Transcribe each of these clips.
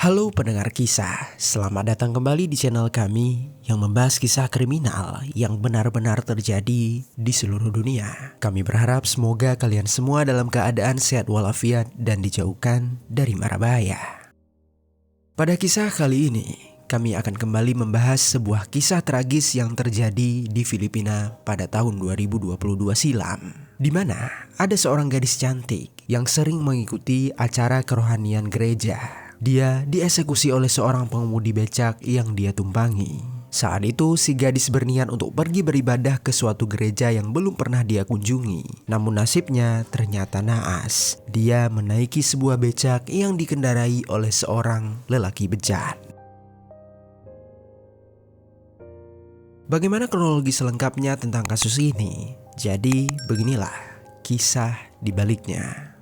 Halo pendengar kisah, selamat datang kembali di channel kami yang membahas kisah kriminal yang benar-benar terjadi di seluruh dunia. Kami berharap semoga kalian semua dalam keadaan sehat walafiat dan dijauhkan dari mara bahaya. Pada kisah kali ini, kami akan kembali membahas sebuah kisah tragis yang terjadi di Filipina pada tahun 2022 silam, di mana ada seorang gadis cantik yang sering mengikuti acara kerohanian gereja. Dia dieksekusi oleh seorang pengemudi becak yang dia tumpangi. Saat itu si gadis berniat untuk pergi beribadah ke suatu gereja yang belum pernah dia kunjungi. Namun nasibnya ternyata naas. Dia menaiki sebuah becak yang dikendarai oleh seorang lelaki bejat. Bagaimana kronologi selengkapnya tentang kasus ini? Jadi beginilah kisah di baliknya.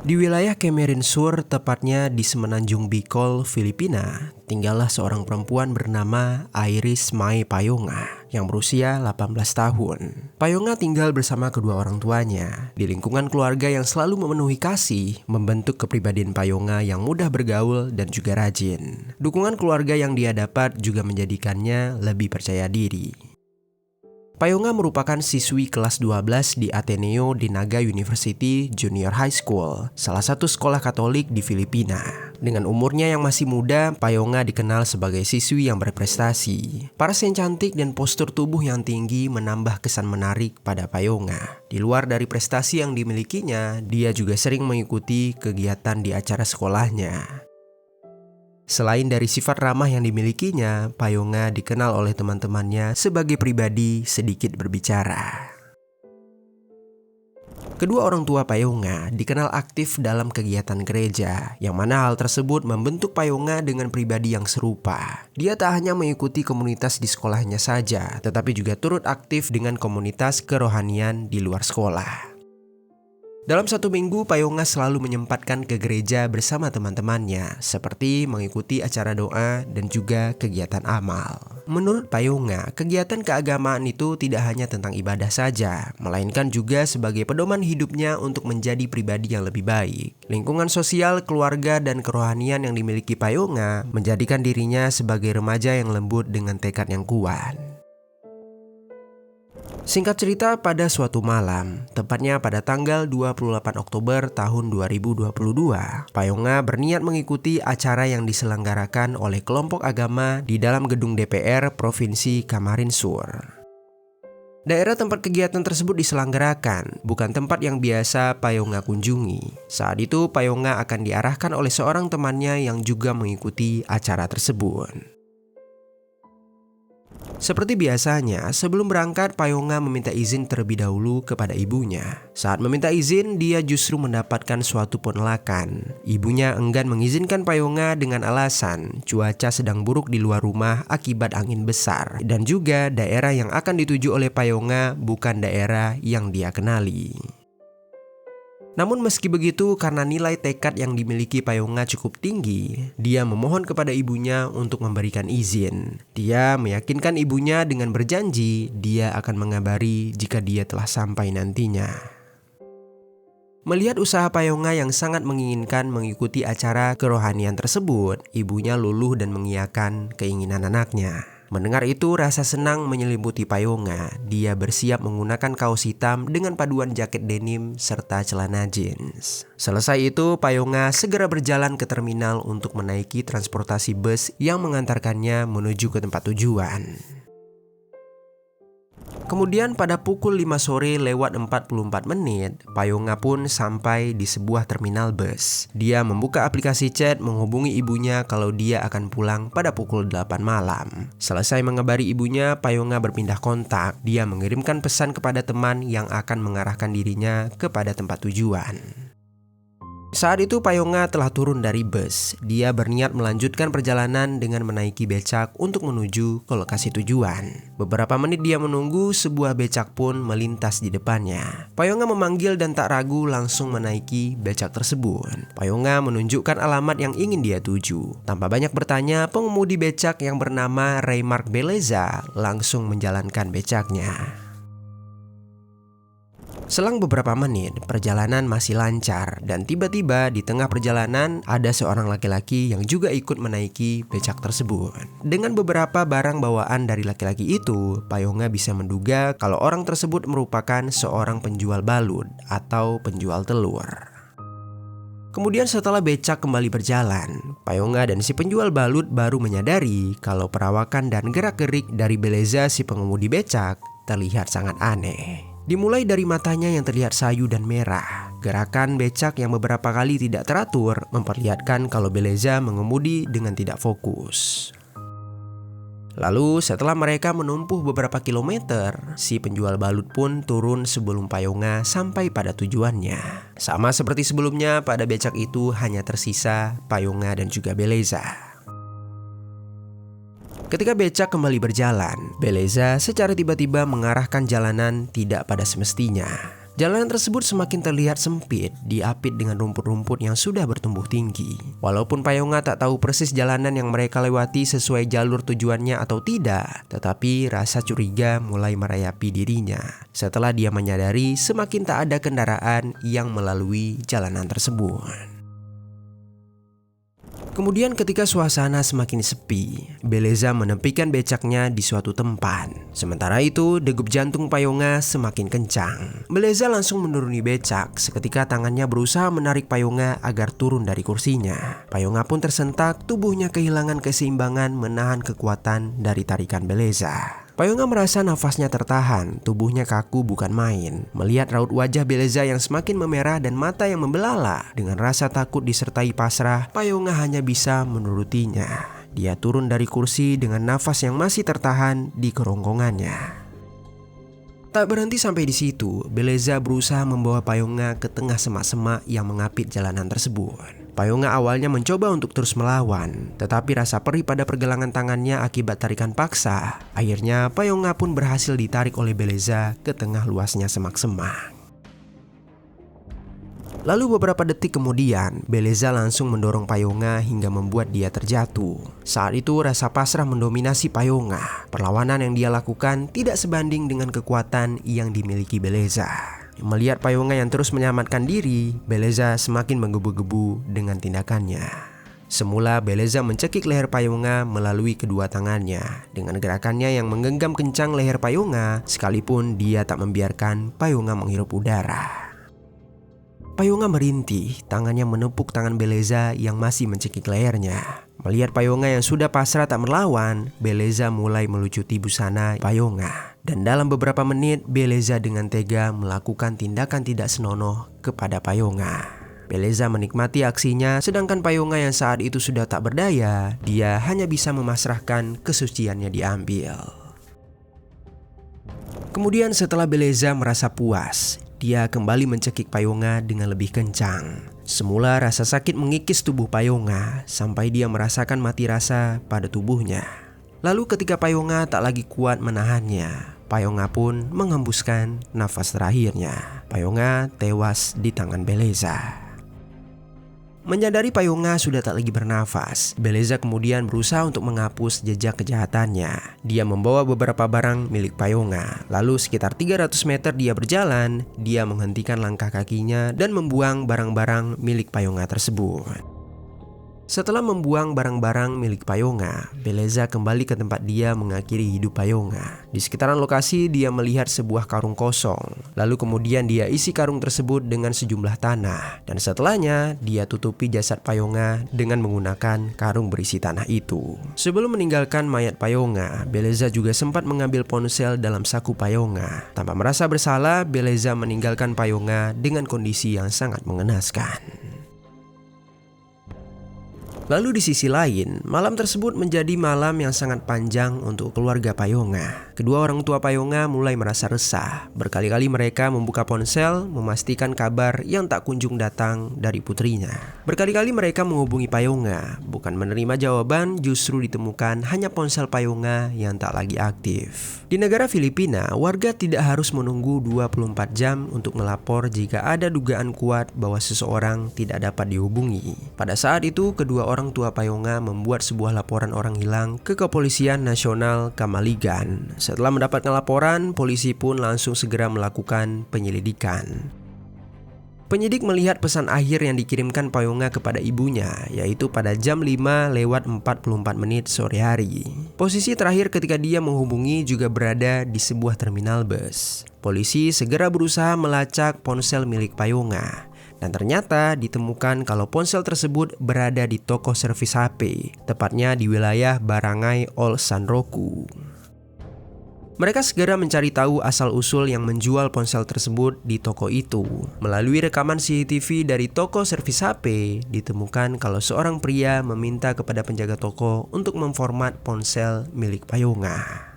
Di wilayah Camarines Sur, tepatnya di Semenanjung Bicol, Filipina, tinggallah seorang perempuan bernama Iris May Payonga yang berusia 18 tahun. Payonga tinggal bersama kedua orang tuanya di lingkungan keluarga yang selalu memenuhi kasih, membentuk kepribadian Payonga yang mudah bergaul dan juga rajin. Dukungan keluarga yang dia dapat juga menjadikannya lebih percaya diri. Payonga merupakan siswi kelas 12 di Ateneo de Naga University Junior High School, salah satu sekolah Katolik di Filipina. Dengan umurnya yang masih muda, Payonga dikenal sebagai siswi yang berprestasi. Paras yang cantik dan postur tubuh yang tinggi menambah kesan menarik pada Payonga. Di luar dari prestasi yang dimilikinya, dia juga sering mengikuti kegiatan di acara sekolahnya. Selain dari sifat ramah yang dimilikinya, Payonga dikenal oleh teman-temannya sebagai pribadi sedikit berbicara. Kedua orang tua Payonga dikenal aktif dalam kegiatan gereja, yang mana hal tersebut membentuk Payonga dengan pribadi yang serupa. Dia tak hanya mengikuti komunitas di sekolahnya saja, tetapi juga turut aktif dengan komunitas kerohanian di luar sekolah. Dalam satu minggu, Payonga selalu menyempatkan ke gereja bersama teman-temannya, seperti mengikuti acara doa dan juga kegiatan amal. Menurut Payonga, kegiatan keagamaan itu tidak hanya tentang ibadah saja, melainkan juga sebagai pedoman hidupnya untuk menjadi pribadi yang lebih baik. Lingkungan sosial, keluarga, dan kerohanian yang dimiliki Payonga menjadikan dirinya sebagai remaja yang lembut dengan tekad yang kuat. Singkat cerita, pada suatu malam, tepatnya pada tanggal 28 Oktober tahun 2022, Payonga berniat mengikuti acara yang diselenggarakan oleh kelompok agama di dalam gedung DPR Provinsi Camarines Sur. Daerah tempat kegiatan tersebut diselenggarakan bukan tempat yang biasa Payonga kunjungi. Saat itu Payonga akan diarahkan oleh seorang temannya yang juga mengikuti acara tersebut. Seperti biasanya, sebelum berangkat, Payonga meminta izin terlebih dahulu kepada ibunya. Saat meminta izin, dia justru mendapatkan suatu penolakan. Ibunya enggan mengizinkan Payonga dengan alasan cuaca sedang buruk di luar rumah akibat angin besar, dan juga daerah yang akan dituju oleh Payonga bukan daerah yang dia kenali. Namun meski begitu, karena nilai tekad yang dimiliki Payonga cukup tinggi, dia memohon kepada ibunya untuk memberikan izin. Dia meyakinkan ibunya dengan berjanji dia akan mengabari jika dia telah sampai nantinya. Melihat usaha Payonga yang sangat menginginkan mengikuti acara kerohanian tersebut, ibunya luluh dan mengiyakan keinginan anaknya. Mendengar itu, rasa senang menyelimuti Payonga. Dia bersiap menggunakan kaos hitam dengan paduan jaket denim serta celana jeans. Selesai itu, Payonga segera berjalan ke terminal untuk menaiki transportasi bus yang mengantarkannya menuju ke tempat tujuan. Kemudian pada pukul 5 sore lewat 44 menit, Payonga pun sampai di sebuah terminal bus. Dia membuka aplikasi chat menghubungi ibunya kalau dia akan pulang pada pukul 8 malam. Selesai mengabari ibunya, Payonga berpindah kontak. Dia mengirimkan pesan kepada teman yang akan mengarahkan dirinya kepada tempat tujuan. Saat itu Payonga telah turun dari bus. Dia berniat melanjutkan perjalanan dengan menaiki becak untuk menuju ke lokasi tujuan. Beberapa menit dia menunggu, sebuah becak pun melintas di depannya. Payonga memanggil dan tak ragu langsung menaiki becak tersebut. Payonga menunjukkan alamat yang ingin dia tuju. Tanpa banyak bertanya, pengemudi becak yang bernama Raymark Beleza langsung menjalankan becaknya. Selang beberapa menit, perjalanan masih lancar dan tiba-tiba di tengah perjalanan ada seorang laki-laki yang juga ikut menaiki becak tersebut. Dengan beberapa barang bawaan dari laki-laki itu, Payonga bisa menduga kalau orang tersebut merupakan seorang penjual balut atau penjual telur. Kemudian setelah becak kembali berjalan, Payonga dan si penjual balut baru menyadari kalau perawakan dan gerak-gerik dari Beleza si pengemudi becak terlihat sangat aneh. Dimulai dari matanya yang terlihat sayu dan merah. Gerakan becak yang beberapa kali tidak teratur memperlihatkan kalau Beleza mengemudi dengan tidak fokus. Lalu setelah mereka menempuh beberapa kilometer, si penjual balut pun turun sebelum Payonga sampai pada tujuannya. Sama seperti sebelumnya, pada becak itu hanya tersisa Payonga dan juga Beleza. Ketika becak kembali berjalan, Beleza secara tiba-tiba mengarahkan jalanan tidak pada semestinya. Jalanan tersebut semakin terlihat sempit, diapit dengan rumput-rumput yang sudah bertumbuh tinggi. Walaupun Payonga tak tahu persis jalanan yang mereka lewati sesuai jalur tujuannya atau tidak, tetapi rasa curiga mulai merayapi dirinya setelah dia menyadari semakin tak ada kendaraan yang melalui jalanan tersebut. Kemudian ketika suasana semakin sepi, Beleza menepikan becaknya di suatu tempat. Sementara itu, degup jantung Payonga semakin kencang. Beleza langsung menuruni becak, seketika tangannya berusaha menarik Payonga agar turun dari kursinya. Payonga pun tersentak, tubuhnya kehilangan keseimbangan menahan kekuatan dari tarikan Beleza. Payonga merasa nafasnya tertahan, tubuhnya kaku bukan main. Melihat raut wajah Beleza yang semakin memerah dan mata yang membelala, dengan rasa takut disertai pasrah, Payonga hanya bisa menurutinya. Dia turun dari kursi dengan nafas yang masih tertahan di kerongkongannya. Tak berhenti sampai di situ, Beleza berusaha membawa Payonga ke tengah semak-semak yang mengapit jalanan tersebut. Payonga awalnya mencoba untuk terus melawan, tetapi rasa perih pada pergelangan tangannya akibat tarikan paksa. Akhirnya Payonga pun berhasil ditarik oleh Beleza ke tengah luasnya semak-semak. Lalu beberapa detik kemudian, Beleza langsung mendorong Payonga hingga membuat dia terjatuh. Saat itu rasa pasrah mendominasi Payonga. Perlawanan yang dia lakukan tidak sebanding dengan kekuatan yang dimiliki Beleza. Melihat Payonga yang terus menyelamatkan diri, Beleza semakin menggebu-gebu dengan tindakannya. Semula Beleza mencekik leher Payonga melalui kedua tangannya. Dengan gerakannya yang menggenggam kencang leher Payonga, sekalipun dia tak membiarkan Payonga menghirup udara. Payonga merintih, tangannya menepuk tangan Beleza yang masih mencekik lehernya. Melihat Payonga yang sudah pasrah tak melawan, Beleza mulai melucuti busana Payonga. Dan dalam beberapa menit, Beleza dengan tega melakukan tindakan tidak senonoh kepada Payonga. Beleza menikmati aksinya, sedangkan Payonga yang saat itu sudah tak berdaya, dia hanya bisa memasrahkan kesuciannya diambil. Kemudian setelah Beleza merasa puas, dia kembali mencekik Payonga dengan lebih kencang. Semula rasa sakit mengikis tubuh Payonga sampai dia merasakan mati rasa pada tubuhnya. Lalu ketika Payonga tak lagi kuat menahannya, Payonga pun menghembuskan nafas terakhirnya. Payonga tewas di tangan Beleza. Menyadari Payonga sudah tak lagi bernafas, Beleza kemudian berusaha untuk menghapus jejak kejahatannya. Dia membawa beberapa barang milik Payonga. Lalu sekitar 300 meter dia berjalan, dia menghentikan langkah kakinya dan membuang barang-barang milik Payonga tersebut. Setelah membuang barang-barang milik Payonga, Beleza kembali ke tempat dia mengakhiri hidup Payonga. Di sekitaran lokasi dia melihat sebuah karung kosong. Lalu kemudian dia isi karung tersebut dengan sejumlah tanah. Dan setelahnya dia tutupi jasad Payonga dengan menggunakan karung berisi tanah itu. Sebelum meninggalkan mayat Payonga, Beleza juga sempat mengambil ponsel dalam saku Payonga. Tanpa merasa bersalah, Beleza meninggalkan Payonga dengan kondisi yang sangat mengenaskan. Lalu di sisi lain, malam tersebut menjadi malam yang sangat panjang untuk keluarga Payonga. Kedua orang tua Payonga mulai merasa resah. Berkali-kali mereka membuka ponsel, memastikan kabar yang tak kunjung datang dari putrinya. Berkali-kali mereka menghubungi Payonga. Bukan menerima jawaban, justru ditemukan hanya ponsel Payonga yang tak lagi aktif. Di negara Filipina, warga tidak harus menunggu 24 jam untuk melapor jika ada dugaan kuat bahwa seseorang tidak dapat dihubungi. Pada saat itu, kedua orang tua Payonga membuat sebuah laporan orang hilang ke Kepolisian Nasional Kamaligan. Setelah mendapatkan laporan, polisi pun langsung segera melakukan penyelidikan. Penyidik melihat pesan akhir yang dikirimkan Payonga kepada ibunya, yaitu pada jam 5:44 sore hari. Posisi terakhir ketika dia menghubungi juga berada di sebuah terminal bus. Polisi segera berusaha melacak ponsel milik Payonga. Dan ternyata ditemukan kalau ponsel tersebut berada di toko servis HP, tepatnya di wilayah Barangay Ol Sanroku. Mereka segera mencari tahu asal-usul yang menjual ponsel tersebut di toko itu. Melalui rekaman CCTV dari toko servis HP, ditemukan kalau seorang pria meminta kepada penjaga toko untuk memformat ponsel milik Payonga.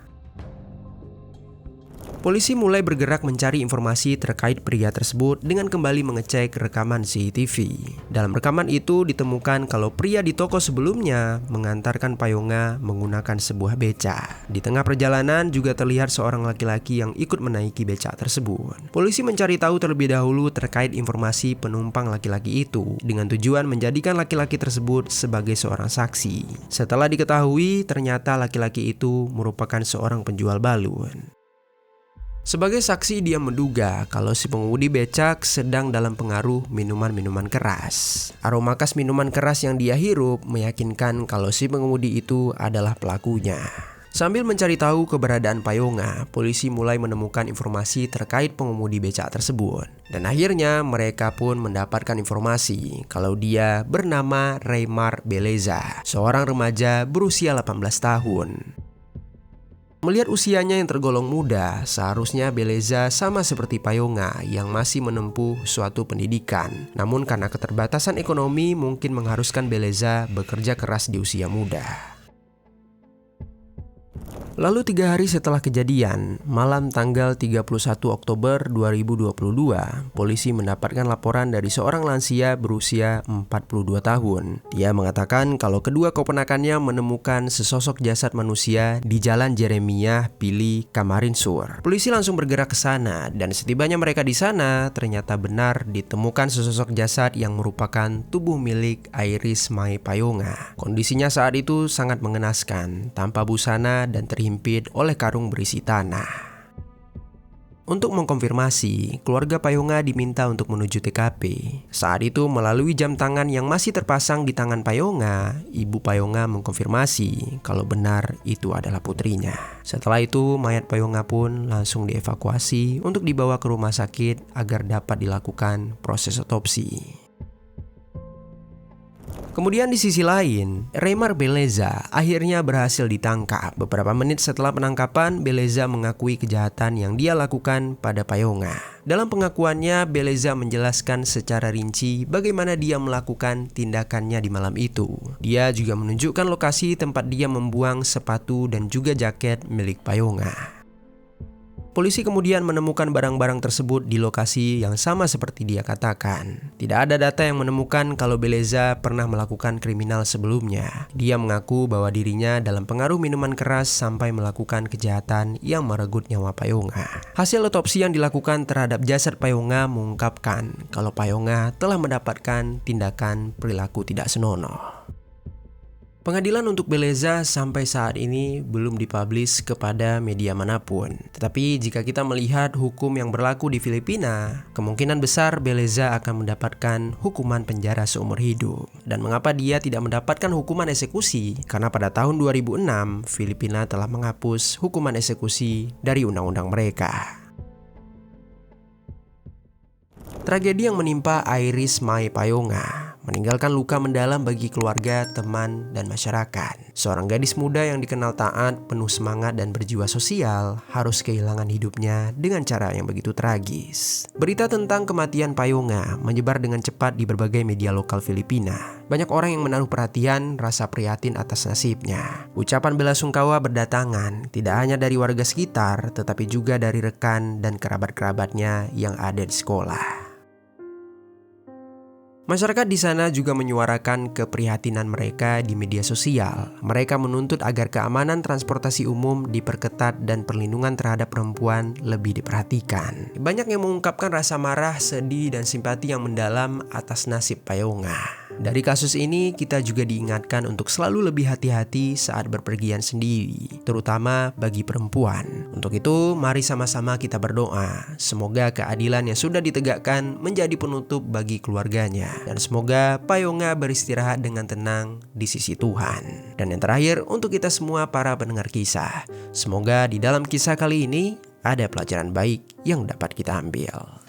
Polisi mulai bergerak mencari informasi terkait pria tersebut dengan kembali mengecek rekaman CCTV. Dalam rekaman itu ditemukan kalau pria di toko sebelumnya mengantarkan Payonga menggunakan sebuah beca. Di tengah perjalanan juga terlihat seorang laki-laki yang ikut menaiki beca tersebut. Polisi mencari tahu terlebih dahulu terkait informasi penumpang laki-laki itu dengan tujuan menjadikan laki-laki tersebut sebagai seorang saksi. Setelah diketahui ternyata laki-laki itu merupakan seorang penjual balun. Sebagai saksi, dia menduga kalau si pengemudi becak sedang dalam pengaruh minuman-minuman keras. Aroma khas minuman keras yang dia hirup meyakinkan kalau si pengemudi itu adalah pelakunya. Sambil mencari tahu keberadaan Payonga, polisi mulai menemukan informasi terkait pengemudi becak tersebut. Dan akhirnya mereka pun mendapatkan informasi kalau dia bernama Reymar Beleza, seorang remaja berusia 18 tahun. Melihat usianya yang tergolong muda, seharusnya Beleza sama seperti Payonga yang masih menempuh suatu pendidikan. Namun karena keterbatasan ekonomi mungkin mengharuskan Beleza bekerja keras di usia muda. Lalu 3 hari setelah kejadian, malam tanggal 31 Oktober 2022, polisi mendapatkan laporan dari seorang lansia berusia 42 tahun. Dia mengatakan kalau kedua keponakannya menemukan sesosok jasad manusia di Jalan Jeremiah Pili, Camarinesur. Polisi langsung bergerak ke sana dan setibanya mereka di sana, ternyata benar ditemukan sesosok jasad yang merupakan tubuh milik Iris Mai Payonga. Kondisinya saat itu sangat mengenaskan, tanpa busana dan terhimpit oleh karung berisi tanah. Untuk mengkonfirmasi, keluarga Payonga diminta untuk menuju TKP. Saat itu melalui jam tangan yang masih terpasang di tangan Payonga, ibu Payonga mengkonfirmasi kalau benar itu adalah putrinya. Setelah itu, mayat Payonga pun langsung dievakuasi untuk dibawa ke rumah sakit agar dapat dilakukan proses otopsi. Kemudian di sisi lain, Reymar Beleza akhirnya berhasil ditangkap. Beberapa menit setelah penangkapan, Beleza mengakui kejahatan yang dia lakukan pada Payonga. Dalam pengakuannya, Beleza menjelaskan secara rinci bagaimana dia melakukan tindakannya di malam itu. Dia juga menunjukkan lokasi tempat dia membuang sepatu dan juga jaket milik Payonga. Polisi kemudian menemukan barang-barang tersebut di lokasi yang sama seperti dia katakan. Tidak ada data yang menemukan kalau Beleza pernah melakukan kriminal sebelumnya. Dia mengaku bahwa dirinya dalam pengaruh minuman keras sampai melakukan kejahatan yang merenggut nyawa Payonga. Hasil otopsi yang dilakukan terhadap jasad Payonga mengungkapkan kalau Payonga telah mendapatkan tindakan perilaku tidak senonoh. Pengadilan untuk Beleza sampai saat ini belum dipublish kepada media manapun. Tetapi jika kita melihat hukum yang berlaku di Filipina, kemungkinan besar Beleza akan mendapatkan hukuman penjara seumur hidup. Dan mengapa dia tidak mendapatkan hukuman eksekusi? Karena pada tahun 2006, Filipina telah menghapus hukuman eksekusi dari undang-undang mereka. Tragedi yang menimpa Iris Mai Payonga meninggalkan luka mendalam bagi keluarga, teman, dan masyarakat. Seorang gadis muda yang dikenal taat, penuh semangat, dan berjiwa sosial harus kehilangan hidupnya dengan cara yang begitu tragis. Berita tentang kematian Payonga menyebar dengan cepat di berbagai media lokal Filipina. Banyak orang yang menaruh perhatian, rasa prihatin atas nasibnya. Ucapan belasungkawa berdatangan, tidak hanya dari warga sekitar, tetapi juga dari rekan dan kerabat-kerabatnya yang ada di sekolah. Masyarakat di sana juga menyuarakan keprihatinan mereka di media sosial. Mereka menuntut agar keamanan transportasi umum diperketat dan perlindungan terhadap perempuan lebih diperhatikan. Banyak yang mengungkapkan rasa marah, sedih, dan simpati yang mendalam atas nasib Payonga. Dari kasus ini kita juga diingatkan untuk selalu lebih hati-hati saat berpergian sendiri, terutama bagi perempuan. Untuk itu, mari sama-sama kita berdoa. Semoga keadilan yang sudah ditegakkan menjadi penutup bagi keluarganya. Dan semoga Payonga beristirahat dengan tenang di sisi Tuhan. Dan yang terakhir, untuk kita semua para pendengar kisah, semoga di dalam kisah kali ini ada pelajaran baik yang dapat kita ambil.